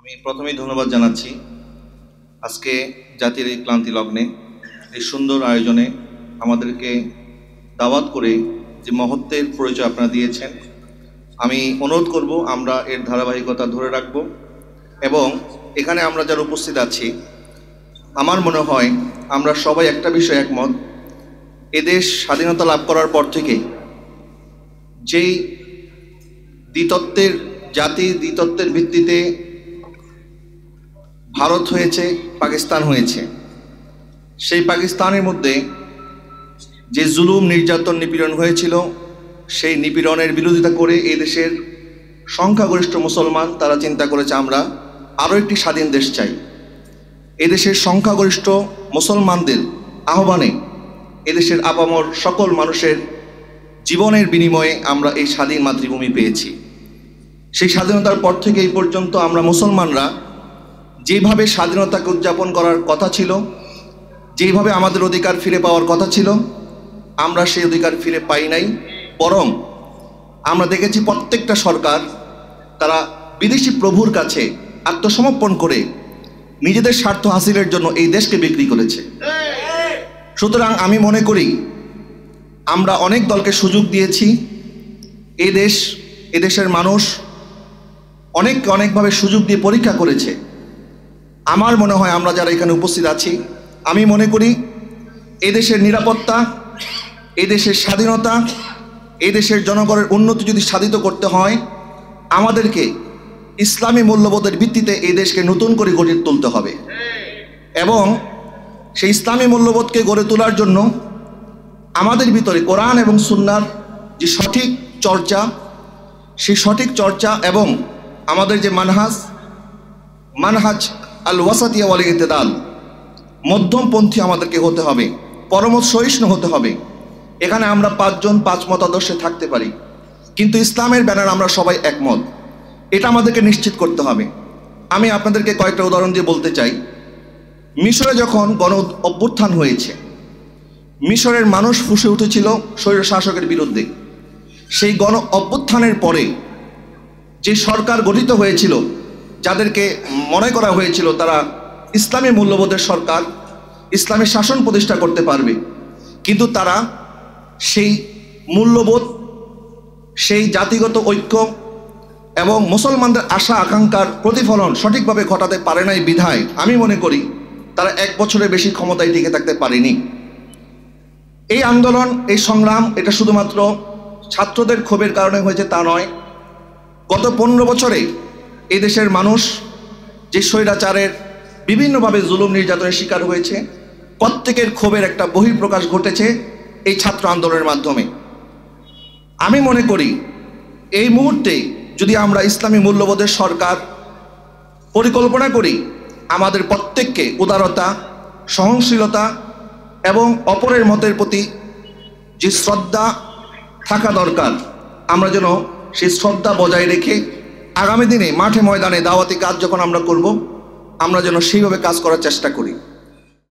আমি প্রথমেই ধন্যবাদ জানাচ্ছি আজকে জাতির এই ক্লান্তি লগ্নে এই সুন্দর আয়োজনে আমাদেরকে দাওয়াত করে যে মহত্বের পরিচয় আপনারা দিয়েছেন। আমি অনুরোধ করব আমরা এর ধারাবাহিকতা ধরে রাখব এবং এখানে আমরা যারা উপস্থিত আছি আমার মনে হয় আমরা সবাই একটা বিষয়ে একমত, এদেশ স্বাধীনতা লাভ করার পর থেকে যেই দ্বিতত্ত্বের জাতি দ্বিতত্ত্বের ভিত্তিতে ভারত হয়েছে, পাকিস্তান হয়েছে, সেই পাকিস্তানের মধ্যে যে জুলুম নির্যাতন নিপীড়ন হয়েছিল সেই নিপীড়নের বিরোধিতা করে এই দেশের সংখ্যাগরিষ্ঠ মুসলমান তারা চিন্তা করেছে আমরা আরও একটি স্বাধীন দেশ চাই। এদেশের সংখ্যাগরিষ্ঠ মুসলমানদের আহ্বানে এদেশের আপামর সকল মানুষের জীবনের বিনিময়ে আমরা এই স্বাধীন মাতৃভূমি পেয়েছি। সেই স্বাধীনতার পর থেকে এই পর্যন্ত আমরা মুসলমানরা যেভাবে স্বাধীনতাকে উদযাপন করার কথা ছিল, যেভাবে আমাদের অধিকার ফিরে পাওয়ার কথা ছিল, আমরা সেই অধিকার ফিরে পাই নাই। বরং আমরা দেখেছি প্রত্যেকটা সরকার তারা বিদেশি প্রভুর কাছে আত্মসমর্পণ করে নিজেদের স্বার্থ হাসিলের জন্য এই দেশকে বিক্রি করেছে। সুতরাং আমি মনে করি আমরা অনেক দলকে সুযোগ দিয়েছি, এদেশের মানুষ অনেকভাবে সুযোগ দিয়ে পরীক্ষা করেছে। আমার মনে হয় আমরা যারা এখানে উপস্থিত আছি, আমি মনে করি এদেশের নিরাপত্তা, এদেশের স্বাধীনতা, এদেশের জনগণের উন্নতি যদি সাধিত করতে হয় আমাদেরকে ইসলামী মূল্যবোধের ভিত্তিতে এই দেশকে নতুন করে গড়ে তুলতে হবে এবং সেই ইসলামী মূল্যবোধকে গড়ে তোলার জন্য আমাদের ভিতরে কোরআন এবং সুন্নাহর যে সঠিক চর্চা, সেই সঠিক চর্চা এবং আমাদের যে মানহাজ আল ওয়াসাতিয়া ওয়াল ইতিদাল, মধ্যমপন্থী আমাদেরকে হতে হবে, পরম সহিষ্ণু হতে হবে। এখানে আমরা 5 জন 5 মতাদর্শে থাকতে পারি, কিন্তু ইসলামের ব্যানার আমরা সবাই একমত, এটা আমাদেরকে নিশ্চিত করতে হবে। আমি আপনাদেরকে কয়েকটা উদাহরণ দিয়ে বলতে চাই। মিশরে যখন গণ অভ্যুত্থান হয়েছে, মিশরের মানুষ ফুঁসে উঠেছিল স্বৈর শাসকের বিরুদ্ধে। সেই গণ অভ্যুত্থানের পরে যে সরকার গঠিত হয়েছিল, যাদেরকে মনে করা হয়েছিল তারা ইসলামী মূল্যবোধের সরকার, ইসলামী শাসন প্রতিষ্ঠা করতে পারবে, কিন্তু তারা সেই মূল্যবোধ, সেই জাতিগত ঐক্য এবং মুসলমানদের আশা আকাঙ্ক্ষার প্রতিফলন সঠিকভাবে ঘটাতে পারে নাই বিধায় আমি মনে করি তারা 1 বছরের বেশি ক্ষমতায় টিকে থাকতে পারেনি। এই আন্দোলন, এই সংগ্রাম এটা শুধুমাত্র ছাত্রদের ক্ষোভের কারণে হয়েছে তা নয়। গত 15 বছরে এই দেশের মানুষ যে স্বৈরাচারের বিভিন্নভাবে জুলুম নির্যাতনের শিকার হয়েছে, প্রত্যেকের ক্ষোভের একটা বহিঃপ্রকাশ ঘটেছে এই ছাত্র আন্দোলনের মাধ্যমে। আমি মনে করি এই মুহূর্তে যদি আমরা ইসলামী মূল্যবোধের সরকার পরিকল্পনা করি, আমাদের প্রত্যেককে উদারতা, সহনশীলতা এবং অপরের মতের প্রতি যে শ্রদ্ধা থাকা দরকার, আমরা যেন সেই শ্রদ্ধা বজায় রেখে আগামী দিনে মাঠে ময়দানে দাওয়াতি কাজ যখন আমরা করব, আমরা যেন সেইভাবে কাজ করার চেষ্টা করি।